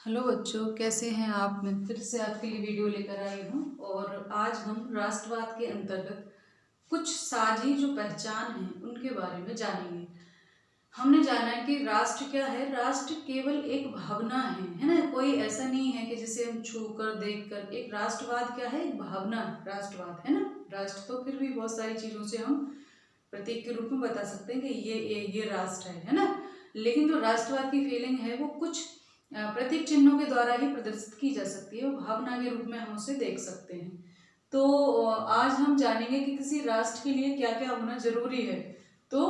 Hello बच्चों, कैसे हैं आप। मैं फिर से आपके लिए वीडियो लेकर आई हूँ और आज हम राष्ट्रवाद के अंतर्गत कुछ साझी जो पहचान है उनके बारे में जानेंगे। हमने जाना है कि राष्ट्र क्या है। राष्ट्र केवल एक भावना है ना। कोई ऐसा नहीं है कि जिसे हम छू कर देख कर। एक राष्ट्रवाद क्या है, एक भावना है राष्ट्रवाद, है ना। राष्ट्र तो फिर भी बहुत सारी चीज़ों से हम प्रतीक के रूप में बता सकते हैं कि ये राष्ट्र है ना। लेकिन जो राष्ट्रवाद की फीलिंग है वो कुछ प्रतीक चिन्हों के द्वारा ही प्रदर्शित की जा सकती है। वो भावना के रूप में हम उसे देख सकते हैं। तो आज हम जानेंगे कि किसी राष्ट्र के लिए क्या क्या होना जरूरी है। तो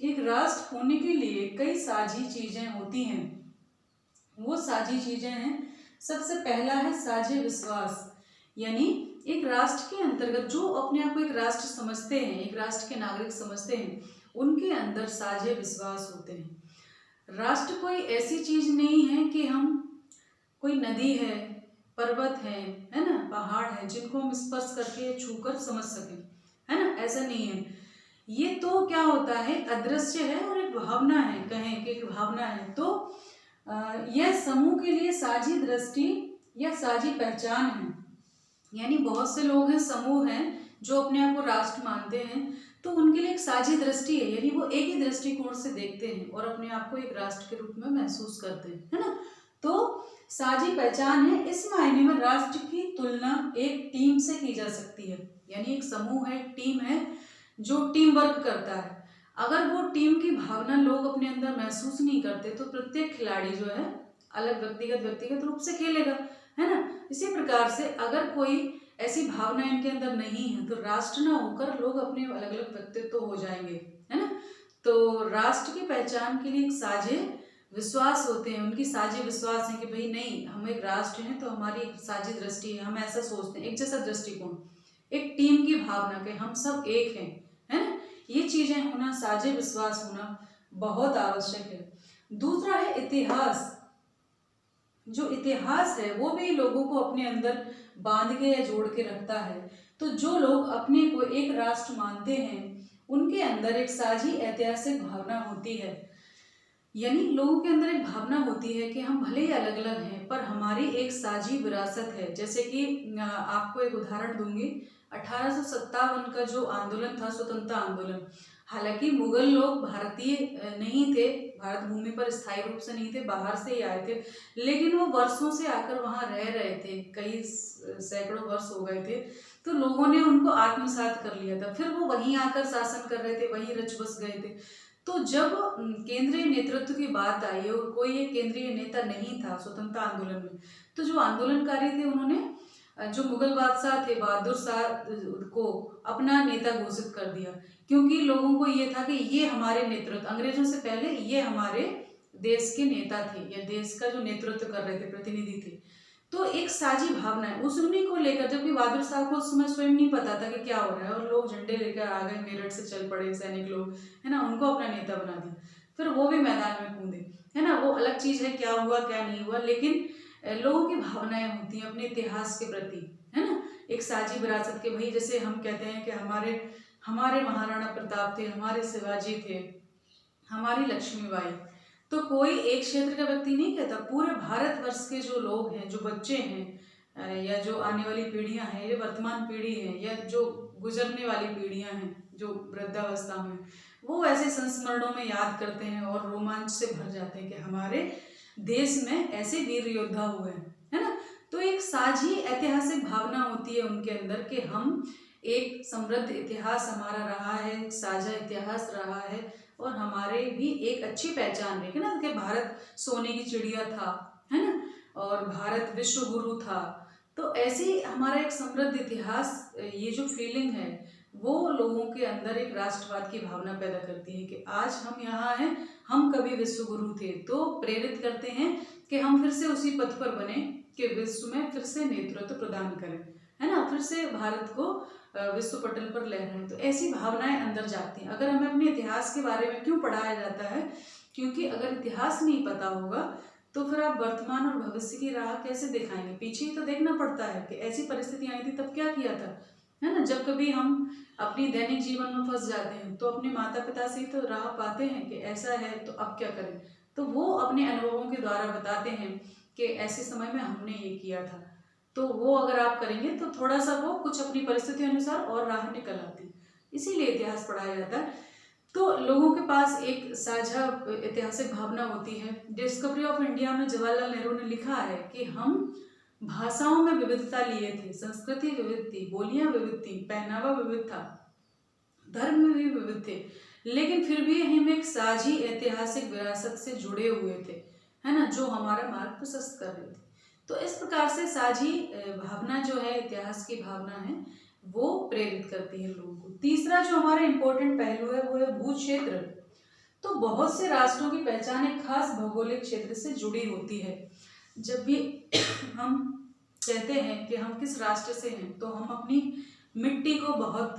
एक राष्ट्र होने के लिए कई साझी चीजें होती हैं। वो साझी चीजें हैं, सबसे पहला है साझे विश्वास। यानी एक राष्ट्र के अंतर्गत जो अपने आप को एक राष्ट्र समझते हैं, एक राष्ट्र के नागरिक समझते हैं, उनके अंदर साझे विश्वास होते हैं। राष्ट्र कोई ऐसी चीज नहीं है कि हम कोई नदी है, पर्वत है ना, पहाड़ है जिनको हम स्पर्श करके छूकर समझ सकें, है ना। ऐसा नहीं है। ये तो क्या होता है, अदृश्य है और एक भावना है, कहें कि एक भावना है। तो यह समूह के लिए साझी दृष्टि या साझी पहचान है। यानी बहुत से लोग हैं, समूह हैं जो अपने आप को राष्ट्र मानते हैं, तो उनके लिए एक साझी दृष्टि है। यानी वो एक ही दृष्टिकोण से देखते हैं और अपने आप को एक राष्ट्र के रूप में महसूस करते हैं, है ना। तो साझी पहचान है। इस मायने में राष्ट्र की तुलना एक टीम से की जा सकती है। यानी एक समूह है, एक टीम है जो टीम वर्क करता है। अगर वो टीम की भावना लोग अपने अंदर महसूस नहीं करते तो प्रत्येक खिलाड़ी जो है अलग व्यक्तिगत रूप से खेलेगा, है ना। इसी प्रकार से अगर कोई ऐसी भावना इनके अंदर नहीं है तो राष्ट्र ना होकर लोग अपने अलग अलग व्यक्तित्व हो जाएंगे, है ना। तो राष्ट्र की पहचान के लिए एक साझे विश्वास होते हैं। उनकी साझे विश्वास है कि भाई नहीं, हम एक राष्ट्र हैं तो हमारी एक साझी दृष्टि है, हम ऐसा सोचते हैं, एक जैसा दृष्टिकोण, एक टीम की भावना के हम सब एक हैं, है ना। ये चीजें होना, साझे विश्वास होना बहुत आवश्यक है। दूसरा है इतिहास। जो इतिहास है वो भी लोगों को अपने अंदर बांध के या जोड़ के रखता है। तो जो लोग अपने को एक राष्ट्र मानते हैं उनके अंदर एक साझी ऐतिहासिक भावना होती है। यानी लोगों के अंदर एक भावना होती है कि हम भले ही अलग अलग हैं पर हमारी एक साझी विरासत है। जैसे कि आपको एक उदाहरण दूंगी। 1857 का जो आंदोलन था, स्वतंत्रता आंदोलन, हालांकि मुगल लोग भारतीय नहीं थे, भारत भूमि पर स्थायी रूप से नहीं थे, बाहर से ही आए थे, लेकिन वो वर्षों से आकर वहां रह रहे थे, कई सैकड़ों वर्ष हो गए थे। तो लोगों ने उनको आत्मसात कर लिया था, फिर वो वहीं आकर शासन कर रहे थे, वहीं रच बस गए थे। तो जब केंद्रीय नेतृत्व की बात आई और कोई एक केंद्रीय नेता नहीं था स्वतंत्रता आंदोलन में, तो जो आंदोलनकारी थे उन्होंने जो मुगल बादशाह थे बहादुर शाह को अपना नेता घोषित कर दिया। क्योंकि लोगों को ये था कि ये हमारे नेतृत्व, अंग्रेजों से पहले ये हमारे देश के नेता थे या देश का जो नेतृत्व कर रहे थे, प्रतिनिधि थे। तो एक साझी भावना है उस उन्हीं को लेकर, जबकि बहादुर साहब को उस समय स्वयं नहीं पता था कि क्या हो रहा है, और लोग झंडे लेकर आ गए, मेरठ से चल पड़े सैनिक लोग, है ना, उनको अपना नेता बना दिया। फिर वो भी मैदान में कूदे, है ना। वो अलग चीज है, क्या हुआ क्या नहीं हुआ, लेकिन लोगों की भावनाएं होती हैं अपने इतिहास के प्रति, है ना। एक साझी विरासत के, भाई जैसे हम कहते हैं कि हमारे हमारे महाराणा प्रताप थे, हमारे शिवाजी थे, हमारी लक्ष्मीबाई। तो कोई एक क्षेत्र का व्यक्ति नहीं कहता, पूरे भारतवर्ष के जो लोग हैं, जो बच्चे हैं या जो आने वाली पीढ़ियां हैं, ये वर्तमान पीढ़ी है या जो गुजरने वाली पीढ़ियां हैं जो वृद्धावस्था में, वो ऐसे संस्मरणों में याद करते हैं और रोमांच से भर जाते हैं कि हमारे देश में ऐसे वीर योद्धा हुए हैं, है ना। तो एक साझी ऐतिहासिक भावना होती है उनके अंदर कि हम एक समृद्ध इतिहास हमारा रहा है, साझा इतिहास रहा है और हमारे भी एक अच्छी पहचान रही है ना, कि भारत सोने की चिड़िया था, है ना, और भारत विश्व गुरु था। तो ऐसी हमारा एक समृद्ध इतिहास, ये जो फीलिंग है वो लोगों के अंदर एक राष्ट्रवाद की भावना पैदा करती है कि आज हम यहाँ हैं, हम कभी विश्व गुरु थे। तो प्रेरित करते हैं कि हम फिर से उसी पथ पर बने कि विश्व में फिर से नेतृत्व प्रदान करें, है ना, फिर से भारत को विश्व पटल पर ले रहे हैं। तो ऐसी भावनाएं अंदर जाती हैं। अगर हमें अपने इतिहास के बारे में क्यों पढ़ाया जाता है, क्योंकि अगर इतिहास नहीं पता होगा तो फिर आप वर्तमान और भविष्य की राह कैसे दिखाएंगे। पीछे ही तो देखना पड़ता है कि ऐसी परिस्थिति आई थी तब क्या किया था, है ना। जब कभी हम अपनी दैनिक जीवन में फंस जाते हैं तो अपने माता पिता से ही तो राह पाते हैं कि ऐसा है तो अब क्या करें। तो वो अपने अनुभवों के द्वारा बताते हैं कि ऐसे समय में हमने ये किया था। तो वो अगर आप करेंगे तो थोड़ा सा वो कुछ अपनी परिस्थिति अनुसार और राह निकल आती, इसीलिए इतिहास पढ़ाया जाता है। तो लोगों के पास एक साझा ऐतिहासिक भावना होती है। डिस्कवरी ऑफ इंडिया में जवाहरलाल नेहरू ने लिखा है कि हम भाषाओं में विविधता लिए थे, संस्कृति विविध थी, बोलियां विविध थी, पहनावा विविध था, धर्म में भी विविध थे, लेकिन फिर भी हम एक साझी ऐतिहासिक विरासत से जुड़े हुए थे, है ना, जो हमारा मार्ग प्रशस्त कर रही थी। तो इस प्रकार से साझी भावना जो है, इतिहास की भावना है, वो प्रेरित करती है लोगों को। तीसरा जो हमारा इम्पोर्टेंट पहलू है वो है भू क्षेत्र। तो बहुत से राष्ट्रों की पहचान एक खास भौगोलिक क्षेत्र से जुड़ी होती है। जब भी हम कहते हैं कि हम किस राष्ट्र से हैं, तो हम अपनी मिट्टी को बहुत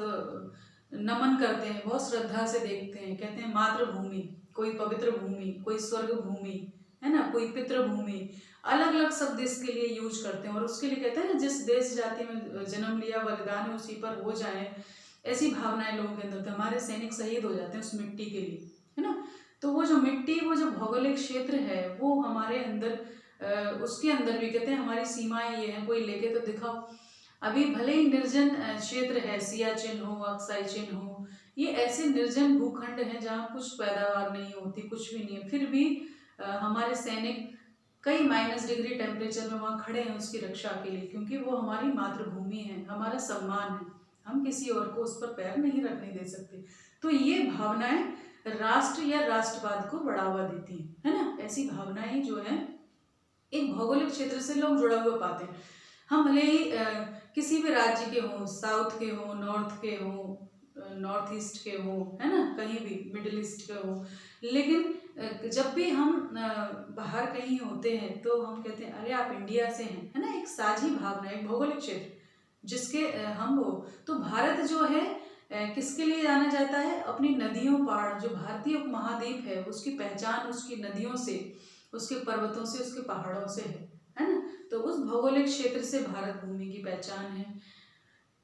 नमन करते हैं, बहुत श्रद्धा से देखते हैं। कहते हैं मातृभूमि, कोई पवित्र भूमि, कोई स्वर्ग भूमि, है ना, कोई पितृभूमि, अलग अलग शब्द इसके लिए यूज करते हैं। और उसके लिए कहते हैं ना, जिस देश जाति में जन्म लिया, बलिदान है उसी पर हो जाए, ऐसी भावनाएं लोगों के अंदर। तो हमारे सैनिक शहीद हो जाते हैं उस मिट्टी के लिए, है ना। तो वो जो मिट्टी, वो जो भौगोलिक क्षेत्र है, वो हमारे अंदर उसके अंदर भी कहते हैं हमारी सीमाएं ये हैं, कोई लेके तो दिखाओ। अभी भले ही निर्जन क्षेत्र है, सियाचिन हो, अक्साई चिन हो, ये ऐसे निर्जन भूखंड हैं जहाँ कुछ पैदावार नहीं होती, कुछ भी नहीं है, फिर भी हमारे सैनिक कई -डिग्री टेम्परेचर में वहाँ खड़े हैं उसकी रक्षा के लिए, क्योंकि वो हमारी मातृभूमि है, हमारा सम्मान है, हम किसी और को उस पर पैर नहीं रखने दे सकते। तो ये भावनाएं राष्ट्र या राष्ट्रवाद को बढ़ावा देती है ना। ऐसी भावनाएं जो है एक भौगोलिक क्षेत्र से लोग जुड़ा हुआ पाते हैं। हम भले ही किसी भी राज्य के हों, साउथ के हों, नॉर्थ के हों, नॉर्थ ईस्ट के हों, है ना, कहीं भी मिडिल ईस्ट के हों, लेकिन जब भी हम बाहर कहीं होते हैं तो हम कहते हैं अरे आप इंडिया से हैं, है ना। एक साझी भावना, एक भौगोलिक क्षेत्र जिसके हम हो। तो भारत जो है किसके लिए जाना जाता है? अपनी नदियों, पहाड़, जो भारतीय उपमहाद्वीप है उसकी पहचान उसकी नदियों से, उसके पर्वतों से, उसके पहाड़ों से है ना। तो उस भौगोलिक क्षेत्र से भारत भूमि की पहचान है।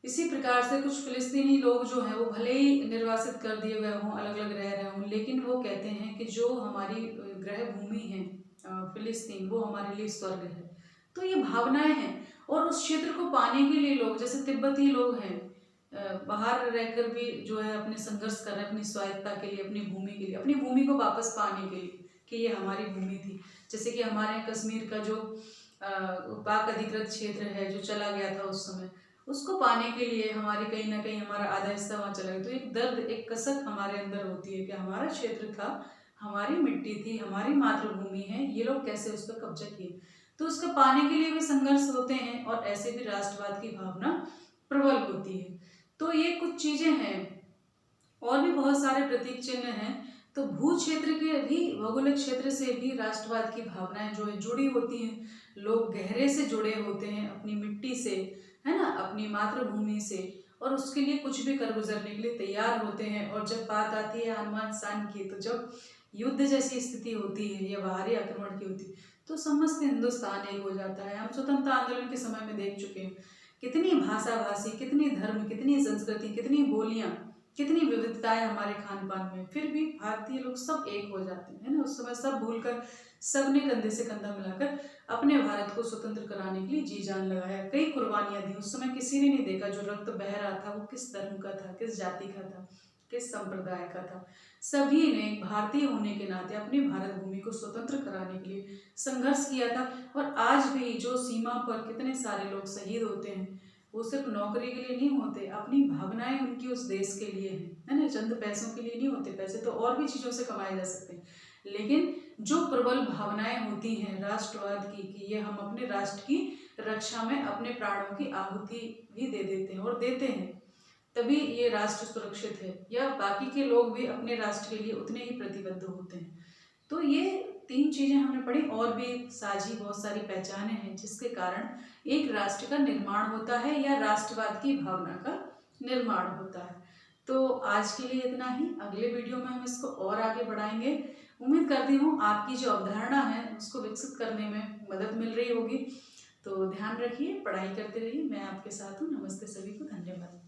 इसी प्रकार से कुछ फिलिस्तीनी लोग जो हैं वो भले ही निर्वासित कर दिए गए हों, अलग अलग रह रहे हों, लेकिन वो कहते हैं कि जो हमारी ग्रह भूमि है फिलिस्तीन, वो हमारे लिए स्वर्ग है। तो ये भावनाएं हैं। और उस क्षेत्र को पाने के लिए लोग, जैसे तिब्बती लोग हैं, बाहर रहकर भी जो है अपने संघर्ष कर रहे हैं अपनी स्वायत्ता के लिए, अपनी भूमि के लिए, अपनी भूमि को वापस पाने के लिए कि ये हमारी भूमि थी। जैसे कि हमारे कश्मीर का जो पाक अधिकृत क्षेत्र है जो चला गया था उस समय, उसको पाने के लिए हमारे कहीं ना कहीं हमारा आधा हिस्सा वहाँ चला गया। तो एक दर्द, एक कसक हमारे अंदर होती है कि हमारा क्षेत्र था, हमारी मिट्टी थी, हमारी मातृभूमि है, ये लोग कैसे उस पर कब्जा किए। तो उसको पाने के लिए भी संघर्ष होते हैं और ऐसे भी राष्ट्रवाद की भावना प्रबल होती है। तो ये कुछ चीजें हैं, और भी बहुत सारे प्रतीक चिन्ह हैं। तो भू क्षेत्र के भी, भौगोलिक क्षेत्र से भी राष्ट्रवाद की भावनाएं जो है जुड़ी होती हैं। लोग गहरे से जुड़े होते हैं अपनी मिट्टी से, है ना, अपनी मातृभूमि से, और उसके लिए कुछ भी कर गुजरने के लिए तैयार होते हैं। और जब बात आती है आन शान की, तो जब युद्ध जैसी स्थिति होती है या बाहरी आक्रमण की होती है, तो समस्त हिंदुस्तान एक हो जाता है। हम स्वतंत्रता आंदोलन के समय में देख चुके हैं कितनी भाषा भाषी, कितनी धर्म, कितनी संस्कृति, कितनी बोलियां, कितनी विविधताएं हमारे खान पान में, फिर भी भारतीय लोग सब एक हो जाते हैं, है ना। उस समय सब भूलकर सब ने कंधे से कंधा मिलाकर अपने भारत को स्वतंत्र कराने के लिए जी जान लगाया, कई कुर्बानियां दी। उस समय किसी ने नहीं देखा जो रक्त बह रहा था वो किस धर्म का था, किस जाति का था, किस संप्रदाय का था। सभी ने भारतीय होने के नाते अपनी भारत भूमि को स्वतंत्र कराने के लिए संघर्ष किया था। और आज भी जो सीमा पर कितने सारे लोग शहीद होते हैं, वो सिर्फ नौकरी के लिए नहीं होते, अपनी भावनाएं उनकी उस देश के लिए है ना, चंद पैसों के लिए नहीं होते। पैसे तो और भी चीज़ों से कमाए जा सकते हैं, लेकिन जो प्रबल भावनाएं होती हैं राष्ट्रवाद की, कि ये हम अपने राष्ट्र की रक्षा में अपने प्राणों की आहुति भी दे देते हैं, और देते हैं, तभी ये राष्ट्र सुरक्षित है, या बाकी के लोग भी अपने राष्ट्र के लिए उतने ही प्रतिबद्ध होते हैं। तो ये 3 चीजें हमने पढ़ी, और भी साझी बहुत सारी पहचानें हैं जिसके कारण एक राष्ट्र का निर्माण होता है या राष्ट्रवाद की भावना का निर्माण होता है। तो आज के लिए इतना ही। अगले वीडियो में हम इसको और आगे बढ़ाएंगे। उम्मीद करती हूँ आपकी जो अवधारणा है उसको विकसित करने में मदद मिल रही होगी। तो ध्यान रखिए, पढ़ाई करते रहिए। मैं आपके साथ हूँ। नमस्ते सभी को, धन्यवाद।